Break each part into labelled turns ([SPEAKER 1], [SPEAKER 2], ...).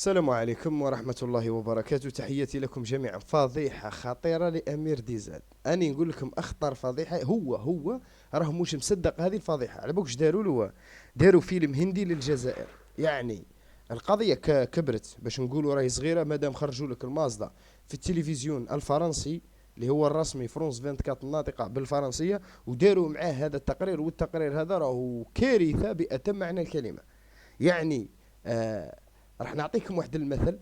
[SPEAKER 1] السلام عليكم ورحمة الله وبركاته. تحياتي لكم جميعا. فضيحة خطيرة لأمير ديزاد. أني نقول لكم أخطر فضيحة. هو راه مش مصدق هذه الفضيحة. على بالكش داروا له؟ داروا فيلم هندي للجزائر. يعني القضية كبرت باش نقولوا راهي صغيرة مادام خرجوا لك المازدا في التلفزيون الفرنسي اللي هو الرسمي فرونس 24 الناطقة بالفرنسية، وداروا معاه هذا التقرير، والتقرير هذا راهو كارثة بأتم معنى الكلمة. يعني راح نعطيكم واحد المثل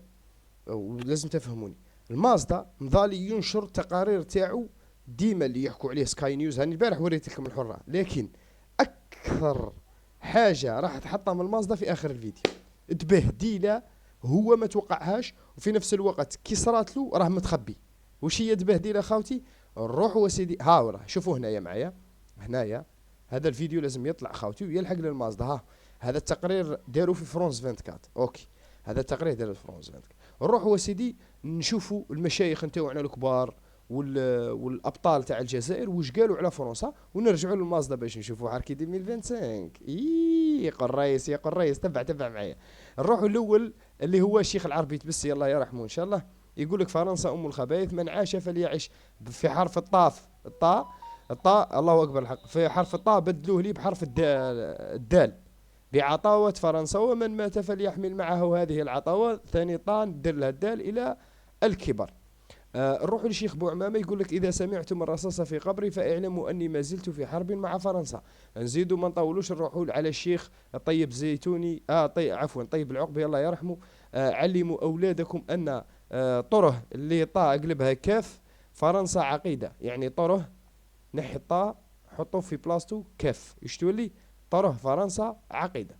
[SPEAKER 1] ولازم تفهموني. المازدا مظالي ينشر تقارير تاعو ديما اللي يحكوا عليه سكاي نيوز. هاني البارح وريت لكم الحرة، لكن اكثر حاجة راح تحطم المازدا في اخر الفيديو. تبهديله هو ما توقعهاش، وفي نفس الوقت كي صرات له راه متخبي. وش هي تبهديله خاوتي؟ نروحوا وسيدي ها شوفوا هنايا معايا. هنايا هذا الفيديو لازم يطلع خاوتي ويلحق للمازدا. ها هذا التقرير داروا في فرونس 24. اوكي، هذا التقرير دار فرونس 24. نروحوا وسيدي نشوفوا المشايخ نتاوعنا الكبار والابطال تاع الجزائر واش قالوا على فرنسا، ونرجعوا للمازدا باش نشوفوا حركي 2025. يا قريس يا قريس، تبع معايا. نروحوا الاول اللي هو الشيخ العربي تبسي الله يرحمه ان شاء الله. يقول لك فرنسا ام الخبائث، من عاش فليعش. في حرف الطاء الله اكبر الحق، في حرف الطاء بدلوه لي بحرف الدال بعطاوة فرنسا، ومن مات فليحمل معه هذه العطاوة. ثاني طان دير لها الدال إلى الكبر. نروح للشيخ بوعمامة يقول لك إذا سمعتم الرصاص في قبري فاعلموا أني ما زلت في حرب مع فرنسا. نزيدوا ما نطولوش، نروحوا على الشيخ طيب زيتوني طيب العقبي الله يرحمه. علموا أولادكم أن طره اللي طاء قلبها كاف فرنسا عقيدة. يعني طره نحي الطاء حطوه في بلاستو كاف، ايش تولي؟ طره فرنسا عقيدة.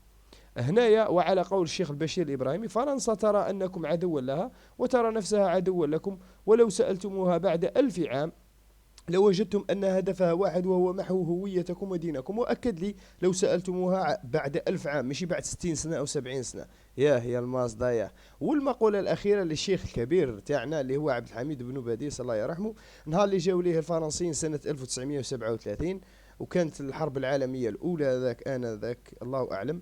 [SPEAKER 1] هنايا وعلى قول الشيخ البشير الإبراهيمي، فرنسا ترى أنكم عدوا لها وترى نفسها عدوا لكم، ولو سألتموها بعد 1000 عام لوجدتم أن هدفها واحد وهو محو هويتكم ودينكم. وأكد لي لو سألتموها بعد 1000 عام مش بعد 60 سنة أو 70 سنة. يا المازدا يا. والمقولة الأخيرة للشيخ الكبير تاعنا اللي هو عبد الحميد بن باديس الله يرحمه، نهار اللي جاوا ليه الفرنسيين سنة 1937 وكانت الحرب العالمية الأولى ذاك الله أعلم.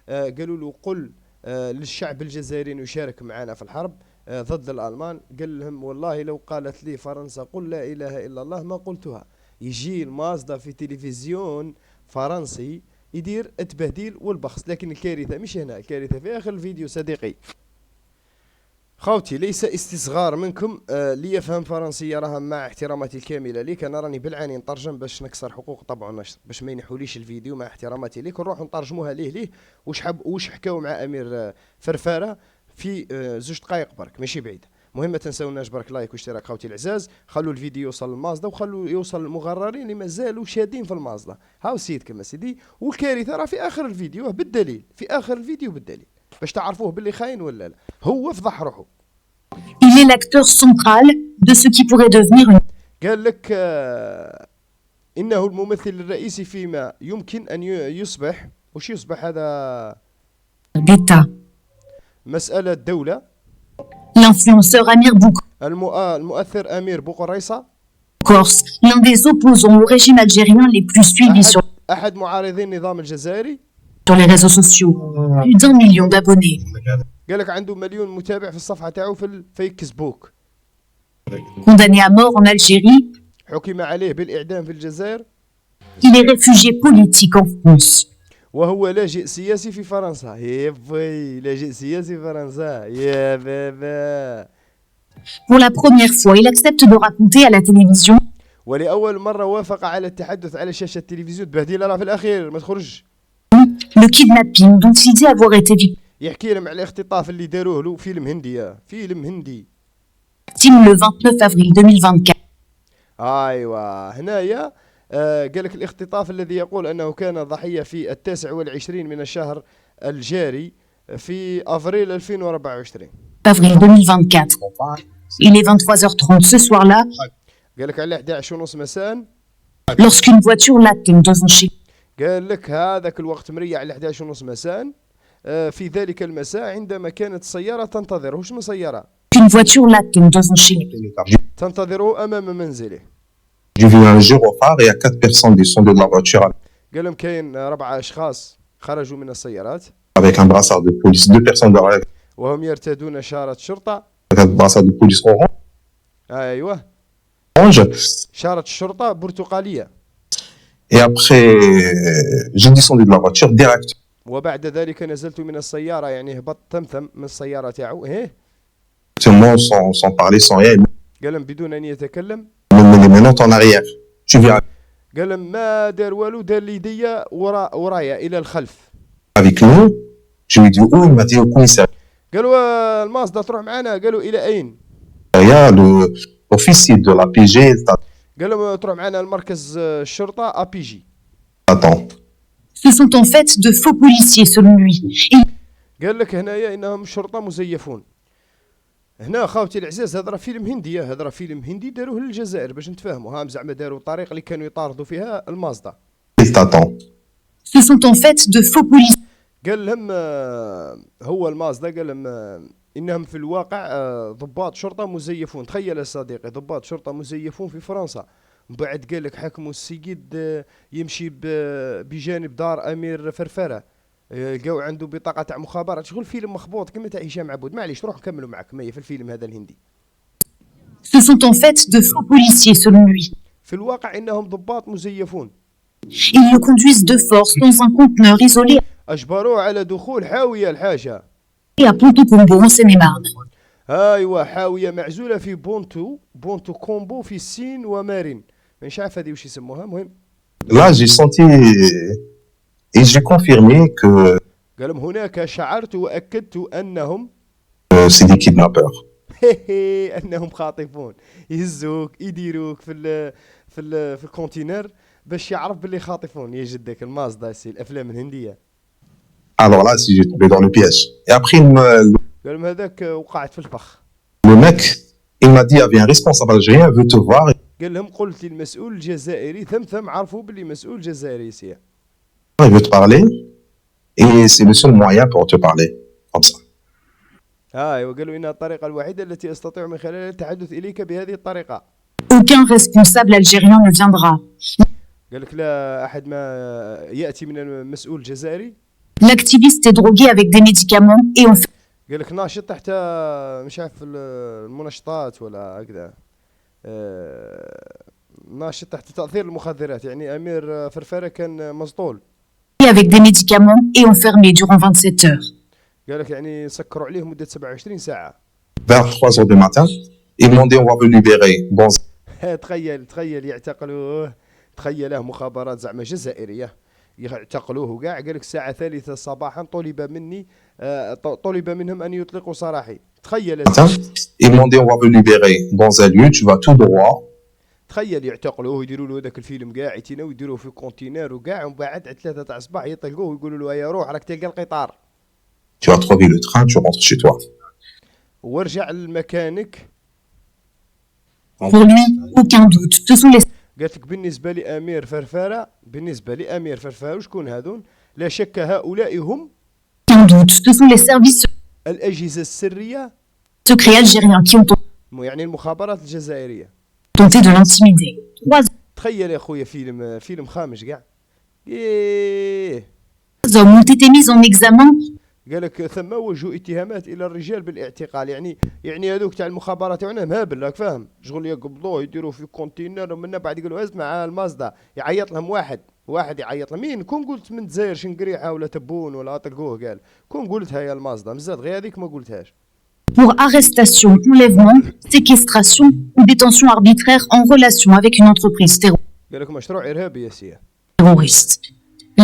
[SPEAKER 1] قالوا له قل للشعب الجزائري يشارك معنا في الحرب ضد الألمان. قال لهم والله لو قالت لي فرنسا قل لا إله إلا الله ما قلتها. يجي المازدا في تلفزيون فرنسي يدير التبهديل والبخس. لكن الكارثة مش هنا، الكارثة في آخر الفيديو صديقي. خوتي ليس استصغار منكم ليفهم فرنسية، راها مع احتراماتي الكاملة ليك. أنا راني بالعاني نترجم باش نكسر حقوق طبع النشر باش ما ينحوليش الفيديو، مع احتراماتي ليك. نروح نترجموها ليه وش حكاو مع أمير فرفارة في 2 دقائق برك ماشي بعيد. مهم ما تنساوناش برك لايك واشتراك خوتي العزاز. خلوا الفيديو يوصل للمازدا وخلوا يوصل للمغررين اللي مازالوا شادين في المازدا. هاو سيدكم سيدي. والكارثة راه في آخر الفيديو بالدليل، في آخر الفيديو بالدليل باش تعرفوه باللي خاين ولا لا. هو فضح روحه.
[SPEAKER 2] Il est l'acteur central de ce qui pourrait devenir une...
[SPEAKER 1] قال لك إنه الممثل الرئيسي فيما يمكن أن يصبح. وش يصبح هذا؟
[SPEAKER 2] d'État.
[SPEAKER 1] مسألة دولة.
[SPEAKER 2] L'influenceur Amir
[SPEAKER 1] المؤثر أمير بوقريصة
[SPEAKER 2] Boukors, l'un des opposants au régime algérien les plus suivis
[SPEAKER 1] أحد معارضين النظام الجزائري
[SPEAKER 2] sur les réseaux sociaux. Plus d'1 million d'abonnés.
[SPEAKER 1] قال لك عنده 1,000,000 متابع في الصفحة تاعو في الفيسبوك.
[SPEAKER 2] Condamné à mort en Algérie,
[SPEAKER 1] حكم عليه بالإعدام في الجزائر.
[SPEAKER 2] il est réfugié politique en France.
[SPEAKER 1] وهو لاجئ سياسي في فرنسا. لاجئ سياسي في فرنسا يا بابا.
[SPEAKER 2] Pour la première fois, il accepte de raconter à la télévision
[SPEAKER 1] ولأول مرة وافق على التحدث على شاشة التلفزيون. تبهديل راه في الأخير ما تخرج.
[SPEAKER 2] le kidnapping dont il dit avoir été
[SPEAKER 1] يحكي لهم على الاختطاف اللي داروه له. فيلم هندي
[SPEAKER 2] victime le 29 avril 2024.
[SPEAKER 1] ايوا هنايا قال لك الاختطاف الذي يقول انه كان ضحية في 29 من الشهر الجاري في افريل 2024.
[SPEAKER 2] Avril 2024. Il est 23h30 ce soir-là.
[SPEAKER 1] قال لك على 11:30 مساء.
[SPEAKER 2] Lorsqu'une voiture l'attend devant chez
[SPEAKER 1] قال لك هذاك الوقت مريع على 11:30 مساء. في ذلك المساء عندما كانت سيارة تنتظره. وش من سيارة؟
[SPEAKER 2] Une voiture l'attend devant chez
[SPEAKER 1] تنتظره أمام منزله.
[SPEAKER 3] J'ai vu un gyrophare et il y a 4 personnes descendues de la voiture
[SPEAKER 1] قال لهم كاين 4 أشخاص خرجوا من السيارات
[SPEAKER 3] avec un brassard de police, 2 personnes derrière.
[SPEAKER 1] وهم يرتدون شارة شرطة.
[SPEAKER 3] هاد البلاصه دو بوليس
[SPEAKER 1] ايوه
[SPEAKER 3] اورانج.
[SPEAKER 1] شارة الشرطة برتقالية.
[SPEAKER 3] Et après, j'ai descendu de la voiture direct.
[SPEAKER 1] وبعد ذلك نزلت من السيارة، يعني هبط تمثم من السيارة تاعو
[SPEAKER 3] Directement, sans parler, sans rien.
[SPEAKER 1] قال لهم بدون أن يتكلم.
[SPEAKER 3] Il me met les menottes en arrière. Tu viens
[SPEAKER 1] قال لهم ما دار والو، دار لي يديا ورايا إلى الخلف.
[SPEAKER 3] avec nous? Je lui ai dit où? Il m'a dit au commissariat.
[SPEAKER 1] قالوا المازدا تروح معنا، قالوا إلى أين؟
[SPEAKER 3] L'officier de la PG
[SPEAKER 1] قال لهم تروح معنا المركز الشرطة APG.
[SPEAKER 3] t'attend.
[SPEAKER 2] Ce sont en fait de faux policiers selon lui.
[SPEAKER 1] قال لك هنايا إنهم شرطة مزيفون. هنا خاوتي العزاز هذا راه فيلم هندي، هذا راه فيلم هندي داروه للجزائر باش نتفاهموا، هام زعما داروا الطريق اللي كانوا يطاردوا فيها المازدا.
[SPEAKER 3] Il t'attend.
[SPEAKER 2] Ce sont en fait de faux policiers.
[SPEAKER 1] قال لهم هو المازدا قال لهم انهم في الواقع ضباط شرطه مزيفون. تخيل يا صديقي، ضباط شرطه مزيفون في فرنسا. من بعد قال لك حكموا السيد يمشي بجانب دار امير فرفره، لقاو عنده بطاقه تاع مخابرات. شغل فيلم مخبوط كما تاع هشام عبود. معليش نروح نكملوا معك مية في الفيلم هذا الهندي.
[SPEAKER 2] Ce sont en fait de faux policiers selon lui.
[SPEAKER 1] في الواقع انهم ضباط مزيفون.
[SPEAKER 2] Ils le conduisent de force dans un conteneur isolé
[SPEAKER 1] اجبروه على دخول حاويه الحاجه.
[SPEAKER 2] à Ponto-Combo en Seine-et-Marne.
[SPEAKER 1] ايوا حاويه معزوله في بونتو كومبو في السين ومارين، مش عارف هذه وش يسموها. مهم
[SPEAKER 3] Là, j'ai senti et j'ai confirmé que
[SPEAKER 1] قال لهم هناك شعرت واكدت انهم
[SPEAKER 3] c'est des kidnappeurs.
[SPEAKER 1] انهم خاطفون. يهزوك يديروك في الكونتينر باش يعرف باللي خاطفون. يا جدك المازدا سي الافلام الهنديه.
[SPEAKER 3] Alors là, si j'ai tombé dans le piège. Et après,
[SPEAKER 1] قال لهم هذاك وقعت في الفخ.
[SPEAKER 3] le mec, il m'a dit, il y avait un responsable algérien, veut te voir.
[SPEAKER 1] قال لهم قلت للمسؤول الجزائري ثم عرفوا باللي مسؤول جزائري سي.
[SPEAKER 3] Il veut te parler. Et c'est le seul moyen pour te parler. Comme ça.
[SPEAKER 1] ايوه قالوا انها الطريقه الوحيده التي استطيع من خلالها التحدث اليك بهذه الطريقه.
[SPEAKER 2] Aucun responsable algérien ne viendra.
[SPEAKER 1] قال لك لا احد ما ياتي من المسؤول الجزائري.
[SPEAKER 2] L'activiste est drogué avec des médicaments et on fait
[SPEAKER 1] قال لك ناشط تحت مش عارف المنشطات ولا هكذا، ناشط تحت تأثير المخدرات. يعني أمير فرفرة كان مسطول.
[SPEAKER 2] avec des médicaments et enfermé durant 27 heures.
[SPEAKER 1] قال لك يعني سكروا عليه مدة 27 ساعة.
[SPEAKER 3] Vers 3 heures du matin, ils m'ont dit, on va vous libérer. Bon,
[SPEAKER 1] تخيل يعتقلوه. تخيله مخابرات زعما جزائرية يعتقلوه كاع. قال لك الساعة 3 صباحا طلب منهم أن يطلقوا سراحي. تخيل
[SPEAKER 3] ils m'ont dit, on va vous libérer dans un lieu, tu vas tout droit.
[SPEAKER 1] تخيل يعتقلوه يديروا له هذاك الفيلم كاع يتينا ويديروه في كونتينر وكاع، ومن بعد 3 تاع الصباح يطلقوه ويقولوا له يا روح راك تلقى القطار.
[SPEAKER 3] Tu vas trouver le train, tu rentres chez toi.
[SPEAKER 1] وارجع لمكانك.
[SPEAKER 2] Pour lui, aucun doute. Ce sont les
[SPEAKER 1] قالت لك بالنسبة لأمير فرفارة وشكون هذون؟ لا شك هؤلاء هم
[SPEAKER 2] aucun doute. Ce sont les services
[SPEAKER 1] الأجهزة السرية
[SPEAKER 2] secrets algériens qui ont
[SPEAKER 1] يعني المخابرات الجزائرية.
[SPEAKER 2] tenté de l'intimider. 3
[SPEAKER 1] تخيل يا خويا فيلم خامج كاع. إيه.
[SPEAKER 2] hommes ont été mis en examen.
[SPEAKER 1] قال لك ثم وجهوا اتهامات الى الرجال بالاعتقال. يعني هذوك تاع المخابرات تاعنا مهابل راك فاهم. شغل يقبضوه يديروه في كونتينر ومن بعد يقولوا هز مع المازدا. يعيط لهم واحد يعيط لهم. مين كون قلت من الجزائر شنقريحه ولا تبون ولا طلقوه. قال كون قلتها يا المازدا مزاد غير هذيك ما قلتهاش.
[SPEAKER 2] Pour arrestation, enlèvement, séquestration ou détention arbitraire en relation avec une entreprise
[SPEAKER 1] قال لك مشروع ارهابي يا سي.
[SPEAKER 2] terroriste.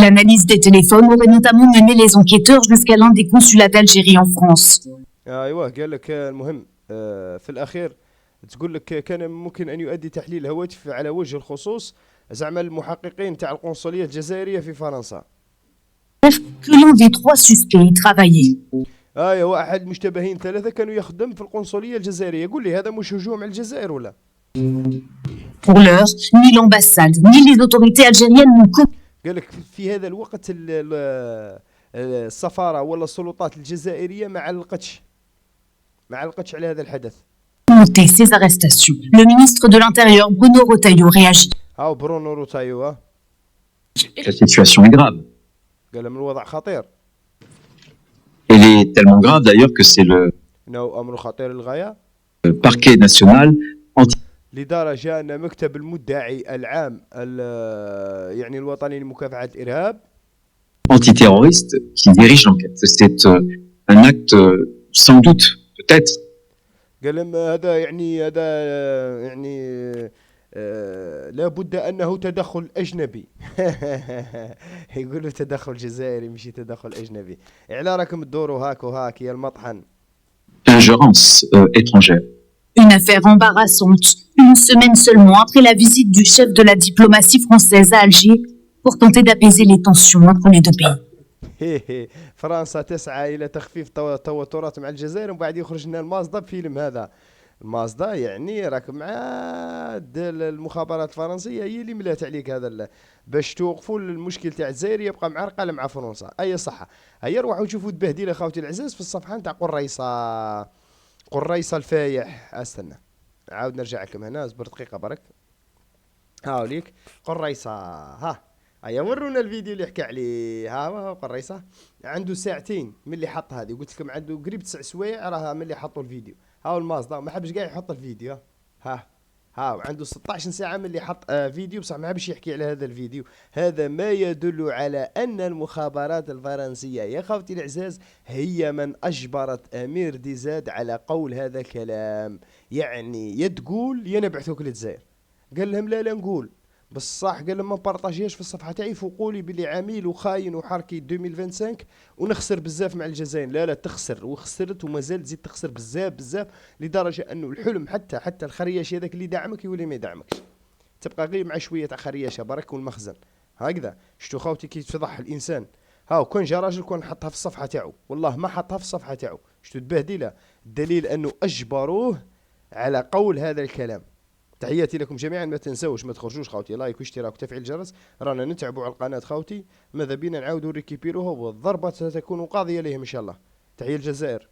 [SPEAKER 2] L'analyse des téléphones aurait notamment mené les enquêteurs jusqu'à l'un des consulats d'Algérie en France.
[SPEAKER 1] ايوه قال لك المهم في الاخير تقول لك كان ممكن ان يؤدي تحليل هواتف على وجه الخصوص زعما المحققين تاع القنصليه الجزائريه في فرنسا.
[SPEAKER 2] Que l'un des 3 suspects y travaillait.
[SPEAKER 1] ايوه احد المشتبهين 3 كانوا يخدم في القنصليه الجزائريه. قول لي هذا مش هجوم على الجزائر ولا؟
[SPEAKER 2] Pour l'heure, ni l'ambassade ni les autorités algériennes n'ont
[SPEAKER 1] قال لك في هذا الوقت السفاره ولا السلطات الجزائريه ما علقتش على هذا الحدث.
[SPEAKER 2] commenté ces arrestations. Le ministre de l'Intérieur, Bruno Retailleau, réagit.
[SPEAKER 1] هاو برونو روتايو.
[SPEAKER 4] La situation est grave.
[SPEAKER 1] قال لهم الوضع خطير.
[SPEAKER 4] Elle est tellement grave d'ailleurs que c'est le
[SPEAKER 1] إنه أمر خطير للغاية
[SPEAKER 4] parquet national
[SPEAKER 1] لدرجة أن مكتب المدعي العام يعني الوطني لمكافحة الإرهاب
[SPEAKER 4] antiterroriste qui dirige l'enquête. C'est un acte sans doute, peut-être,
[SPEAKER 1] قال لهم هذا يعني لابد أنه تدخل أجنبي. يقولوا تدخل جزائري مش تدخل أجنبي. على راكم تدوروا هاك وهاك يا المطحن.
[SPEAKER 4] ingérence étrangère.
[SPEAKER 2] Une affaire embarrassante, une semaine seulement après la visite du chef de la diplomatie française à Alger pour tenter d'apaiser les tensions entre les deux pays.
[SPEAKER 1] فرنسا تسعى إلى تخفيف التوترات مع الجزائر، ومن بعد يخرج لنا المازدا بفيلم هذا. المازدا يعني راك مع المخابرات الفرنسية هي اللي ملات عليك هذا باش توقفوا المشكل تاع الجزائر يبقى معرقل مع فرنسا. أي صحة. هيا روحوا شوفوا تبهديله خوتي العزاز في الصفحة نتاع قريصة الفايح. استنى عاود نرجع لكم هنا، اصبر دقيقة برك. هاوليك قريصة، ها هيا ورونا الفيديو اللي حكى عليه. ها قريصة عنده ساعتين من اللي حط هذه، قلت لكم عنده قريب 9 سوايع راها من اللي حطوا الفيديو. هاو المازدا ما حبش قاعد يحط الفيديو. ها عنده 16 ساعة من اللي حط فيديو، بصح ما حبش يحكي على هذا الفيديو. هذا ما يدل على أن المخابرات الفرنسية يا خوتي العزاز هي من أجبرت أمير ديزاد على قول هذا الكلام. يعني يا تقول يا نبعثوك للجزائر. قال لهم لا نقول بصح، قال لهم ما بارطاجيهاش في الصفحه تاعي فوقوا لي بلي عميل وخاين وحركي 2025 ونخسر بزاف مع الجزائر. لا تخسر وخسرت وما زالت تزيد تخسر بزاف لدرجه انه الحلم حتى الخرياشي هذاك اللي دعمك يولي ما يدعمكش، تبقى غير مع شويه تاع خرياشه برك والمخزن. هكذا شتو خوتي كي تفضح الانسان. هاو كون جا راجل كون حطها في الصفحه تاعو، والله ما حطها في الصفحه تاعو، شتو تبهدله. الدليل انه اجبروه على قول هذا الكلام. تحياتي لكم جميعا، ما تنسوش ما تخرجوش خوتي لايك واشتراك وتفعيل الجرس. رانا نتعبوا على القناه خوتي، ماذا بينا نعاودوا ريكيبيروها والضربه ستكون قاضيه لهم ان شاء الله. تحيه الجزائر.